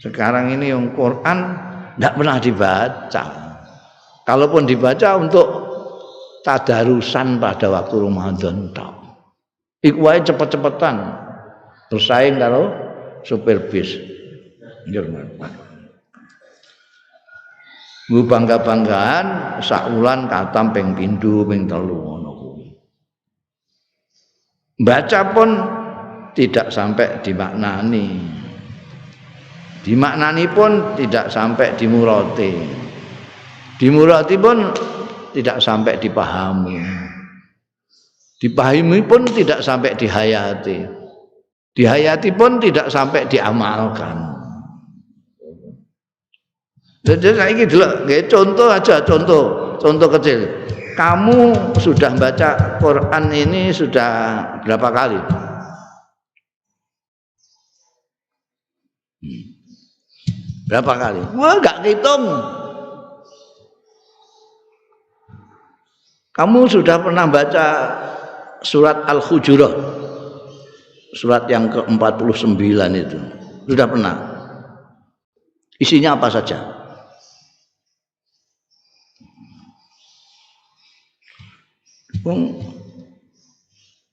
Sekarang ini yang Quran tidak pernah dibaca. Kalaupun dibaca untuk tadarusan pada waktu Ramadan tok. Iku wae cepet-cepetan bersaing karo supir bis. Gue bangga-banggaan sakulan katam ping pindho ping telu ngono kuwi. Baca pun tidak sampai dimaknani. Dimaknani pun tidak sampai dimurati. Dimurati pun tidak sampai dipahami. Dipahami pun tidak sampai dihayati. Dihayati pun tidak sampai diamalkan. Jadi saya ini dulu, contoh aja, contoh kecil. Kamu sudah baca Quran ini sudah berapa kali? Berapa kali? Wah, nggak hitung. Kamu sudah pernah baca surat Al-Hujurat, surat yang ke-49 itu, sudah pernah? Isinya apa saja?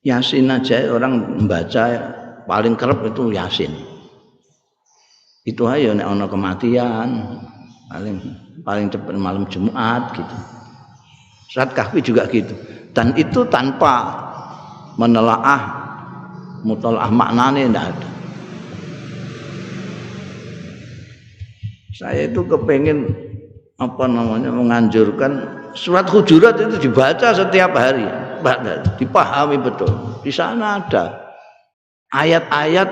Yasin aja orang membaca paling kerep itu Yasin. Itu aja nek ana kematian paling cepat malam Jumat gitu. Surat Kahfi juga gitu. Dan itu tanpa menelaah mutalaah maknanya tidak ada. Saya itu kepengen menganjurkan surat Hujurat itu dibaca setiap hari, dipahami betul. Di sana ada ayat-ayat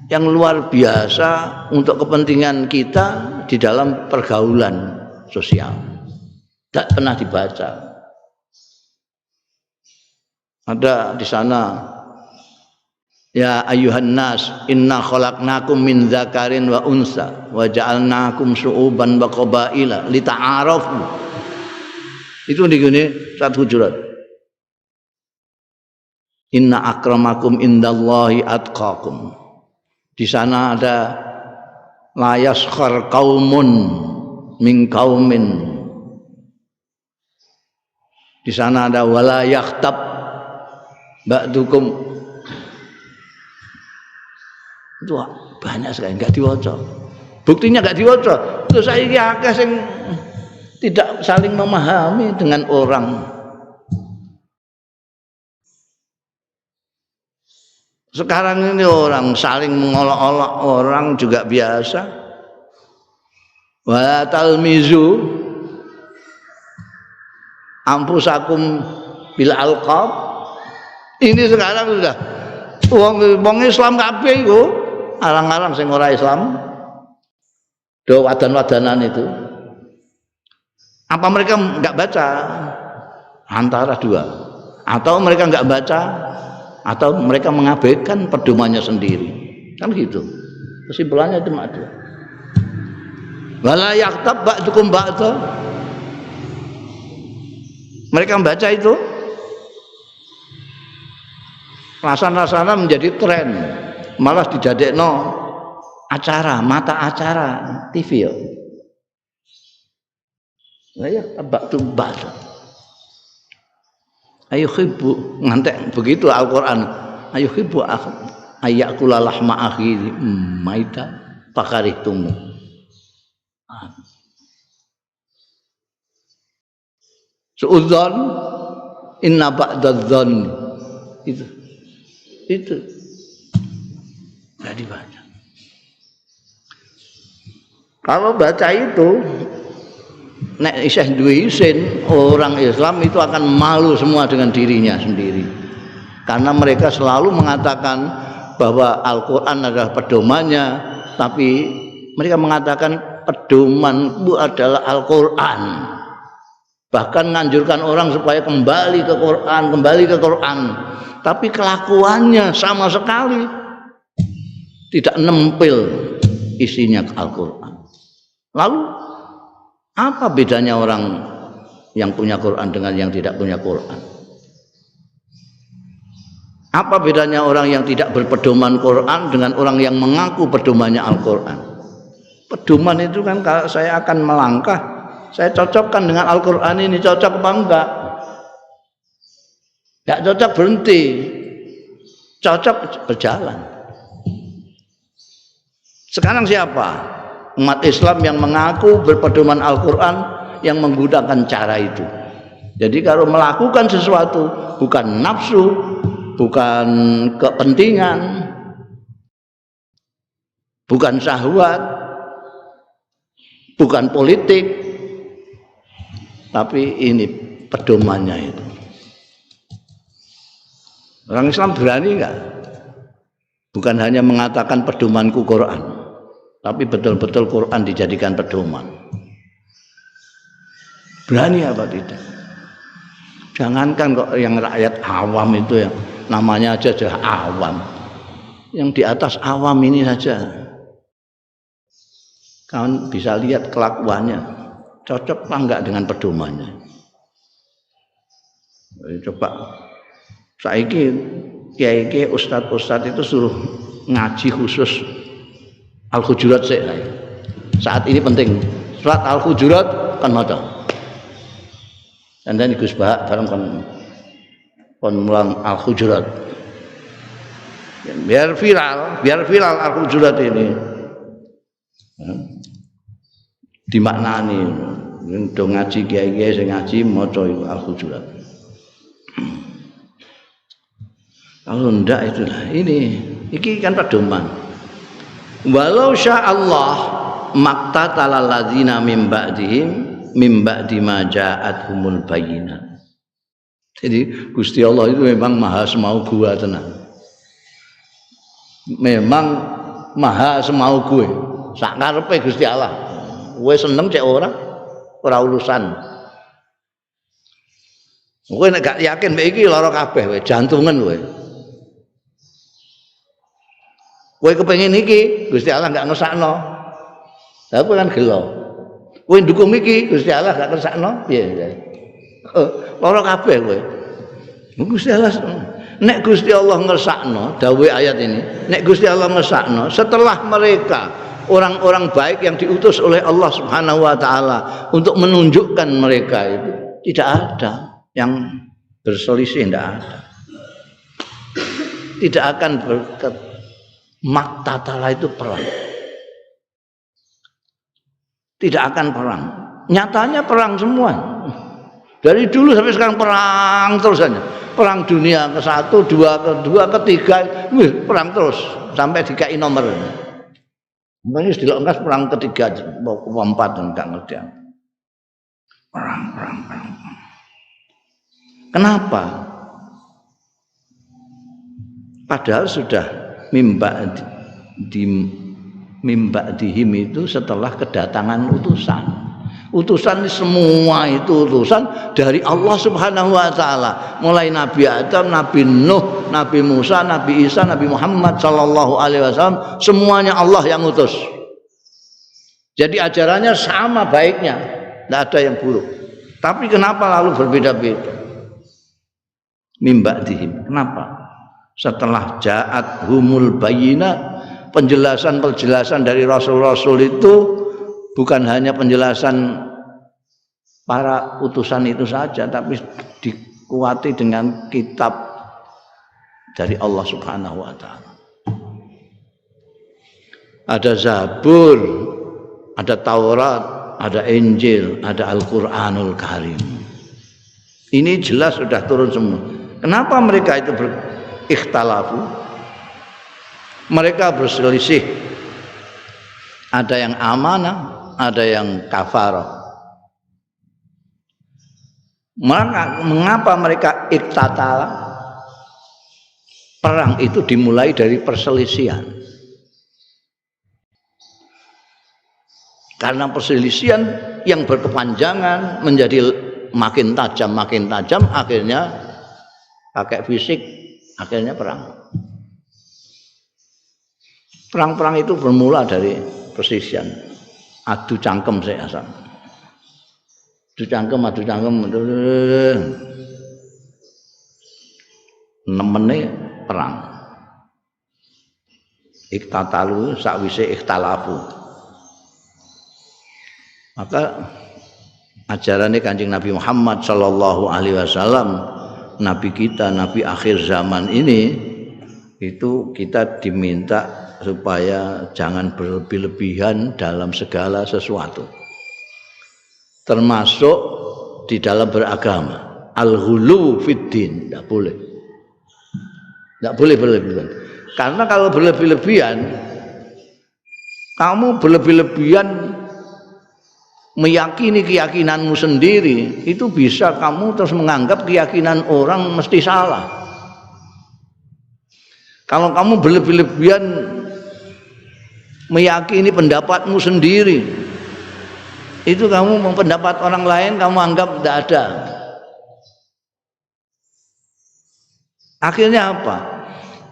yang luar biasa untuk kepentingan kita di dalam pergaulan sosial. Tidak pernah dibaca. Ada di sana, ya ayyuhan nas inna khalaqnakum min dzakarin wa unsa wa ja'alnakum syu'uban wa qabaila lita'arafu. Itu di sini surat Hujurat. Inna akramakum indallahi atqakum. Di sana ada la yaskhar qaumun min qaumin. Di sana ada wala yakhtab ba'dukum. Itu banyak sekali enggak diwaca. Buktinya enggak diwaca. Terus saiki akeh sing tidak saling memahami dengan orang. Sekarang ini orang saling mengolok-olok orang juga biasa. Wa talmizu ampusakum bil alqab. Ini sekarang sudah wong Islam kabeh iku, arang-arang sing ora Islam. Do wadan-wadanan itu. Apa mereka enggak baca? Antara dua. Atau mereka enggak baca, atau mereka mengabaikan pedomannya sendiri. Kan gitu. Kesimpulannya cuma dua. Wala yaktab ba'dukum ba'da. Mereka membaca itu rasana-rasana menjadi tren. Malah didadekno acara, mata acara TV ya. Ya tabak tumbal. Ayo khibu ngantek begitu Al-Qur'an. Ayo khibu ayakula lahma akhi maita fakarihtum. Suudzon inna ba'dadzon itu enggak dibaca. Kalau baca itu nek isih duwe isin, orang Islam itu akan malu semua dengan dirinya sendiri. Karena mereka selalu mengatakan bahwa Al-Qur'an adalah pedomannya, tapi mereka mengatakan pedomanku adalah Al-Qur'an. Bahkan menganjurkan orang supaya kembali ke Quran. Tapi kelakuannya sama sekali tidak nempel isinya Al-Qur'an. Lalu apa bedanya orang yang punya Quran dengan yang tidak punya Quran? Apa bedanya orang yang tidak berpedoman Quran dengan orang yang mengaku pedomannya Al-Quran? Pedoman itu kan kalau saya akan melangkah, saya cocokkan dengan Al-Quran ini, cocok apa enggak? Enggak cocok berhenti, cocok berjalan. Sekarang siapa? Umat Islam yang mengaku berpedoman Al-Quran yang menggunakan cara itu. Jadi kalau melakukan sesuatu bukan nafsu, bukan kepentingan, bukan syahwat, bukan politik, tapi ini pedomannya itu. Orang Islam berani enggak? Bukan hanya mengatakan pedomanku Quran, tapi betul-betul Quran dijadikan pedoman. Berani apa tidak? Jangankan kok yang rakyat awam itu yang namanya aja awam. Yang di atas awam ini saja kawan bisa lihat kelakuannya cocok apa enggak dengan pedomannya. Coba saiki kiai ustadz itu suruh ngaji khusus Al-Hujurat saat ini penting surat Al-Hujurat kan maca. Dan dan Gus Bah bareng kon mulang Al-Hujurat. Biar viral Al-Hujurat ini. Dimaknani do ngaji kiai-kiai sing ngaji maca Al-Hujurat. Kalau ndak itulah iki kan pedoman. Walau sya'allah maqtatalal ladzina min ba'di ma ja'athumul bayyinat. Jadi Gusti Allah itu memang maha semau gua tenan. Memang maha semau gue. Sak karepe Gusti Allah. Kowe seneng cek ora urusan. Kowe nek gak yakin mek iki lara kabeh kowe, jantungan kowe. Kowe kepengin iki, Gusti Allah gak ngesakno. Lah kowe kan gelo. Kowe ndukung iki, Gusti Allah gak ngesakno, piye? Lara kabeh kowe. Gusti Allah nek Gusti Allah ngesakno, dawuh ayat ini, nek Gusti Allah ngesakno setelah mereka orang-orang baik yang diutus oleh Allah Subhanahu wa taala untuk menunjukkan mereka itu tidak ada yang berselisih, tidak ada. Tidak akan maktatala itu perang. Tidak akan perang. Nyatanya perang semua. Dari dulu sampai sekarang perang terus saja. Perang dunia ke-1, 2, ke-2, ke-3, perang terus sampai dikai nomor. Mungkin dilongkas perang ketiga, keempat dan enggak ngerti. Perang. Kenapa? Padahal sudah mimba dihim itu setelah kedatangan utusan. Utusan semua itu utusan dari Allah Subhanahu wa taala. Mulai Nabi Adam, Nabi Nuh, Nabi Musa, Nabi Isa, Nabi Muhammad sallallahu alaihi wasallam, semuanya Allah yang utus. Jadi ajarannya sama baiknya, tidak ada yang buruk. Tapi kenapa lalu berbeda-beda? Mimba dihim. Kenapa? Setelah ja'at humul bayyinat, penjelasan-penjelasan dari rasul-rasul itu bukan hanya penjelasan para utusan itu saja, tapi dikuati dengan kitab dari Allah Subhanahu wa taala. Ada Zabur, ada Taurat, ada Injil, ada Al-Qur'anul Karim. Ini jelas sudah turun semua. Kenapa mereka itu berikhtilafu? Mereka berselisih. Ada yang amanah, ada yang kafarah. Mengapa mereka iktatala? Perang itu dimulai dari perselisihan. Karena perselisihan yang berkepanjangan menjadi makin tajam, akhirnya pakai fisik, akhirnya perang. Perang-perang itu bermula dari perselisihan. Adu cangkem saya asal. Adu cangkem. Nemene perang. Iktatalu sakwise ikhtalafu. Maka ajarannya Kanjeng Nabi Muhammad sallallahu alaihi wasallam, nabi kita, nabi akhir zaman ini, itu kita diminta supaya jangan berlebih-lebihan dalam segala sesuatu. Termasuk di dalam beragama. Al-ghulu fiddin, tidak boleh. Tidak boleh berlebihan. Karena kalau berlebih-lebihan, kamu berlebih-lebihan meyakini keyakinanmu sendiri, itu bisa kamu terus menganggap keyakinan orang mesti salah. Kalau kamu berlebih-lebihan meyakini pendapatmu sendiri, itu kamu pendapat orang lain kamu anggap tidak ada. Akhirnya apa?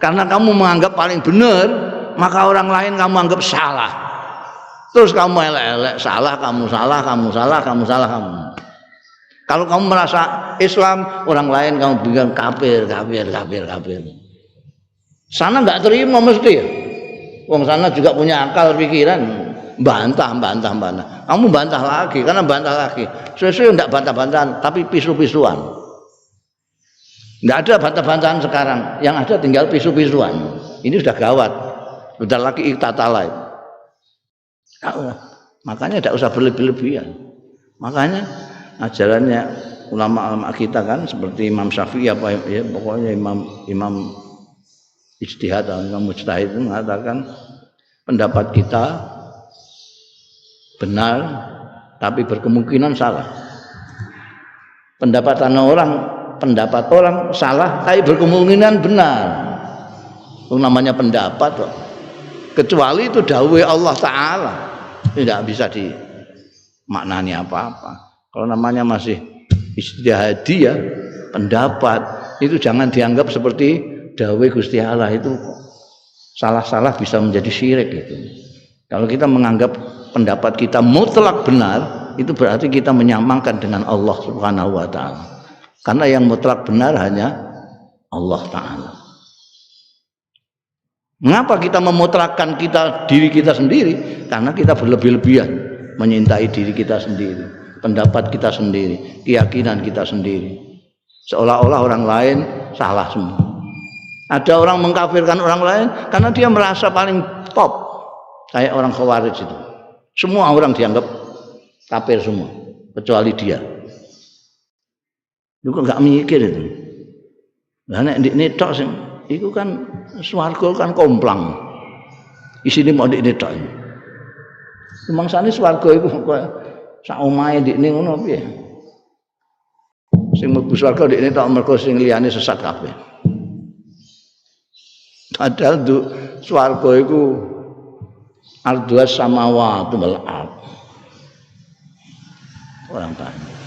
Karena kamu menganggap paling benar, maka orang lain kamu anggap salah. Terus kamu elek-elek, salah, kamu salah, kamu salah, kamu salah, kamu. Kalau kamu merasa Islam, orang lain kamu bilang kafir, kafir, kafir, kafir. Sana nggak terima mesti ya. Wong sana juga punya akal pikiran, bantah. Kamu bantah lagi, karena bantah lagi. Sesuai enggak bantah-bantahan, tapi pisu-pisuan. Enggak ada bantah-bantahan sekarang, yang ada tinggal pisu-pisuan. Ini sudah gawat, sudah lagi iktatala. Makanya tidak usah berlebih-lebihan. Makanya ajarannya ulama-ulama kita kan seperti Imam Syafi'i apa ya, pokoknya imam ijtihad atau imam mujtahid itu mengatakan pendapat kita benar tapi berkemungkinan salah. Pendapat orang salah tapi berkemungkinan benar. Itu namanya pendapat. Kecuali itu dawuh Allah Ta'ala, tidak bisa dimaknani apa-apa. Kalau namanya masih ijtihadi ya, pendapat itu jangan dianggap seperti dawuh Gusti Allah, itu salah-salah bisa menjadi syirik gitu. Kalau kita menganggap pendapat kita mutlak benar, itu berarti kita menyamakan dengan Allah Subhanahu wa taala. Karena yang mutlak benar hanya Allah Ta'ala. Mengapa kita memutrakkan diri kita sendiri? Karena kita berlebih-lebihan menyintai diri kita sendiri, pendapat kita sendiri, keyakinan kita sendiri. Seolah-olah orang lain salah semua. Ada orang mengkafirkan orang lain karena dia merasa paling top, kayak orang Khawarij itu. Semua orang dianggap kafir semua, kecuali dia. Itu enggak mikir itu. Lah nek ndekne tok sing iku kan swarga kan komplang. Isine mau ndekne tok. Rumangsane swarga iku kok sak omahe ndekne ngono piye? Sing mlebu swarga ndekne tok mergo sing liyane sesat kabeh. Padahal swarga iku ardhas samawati wal ardh. Orang tanya.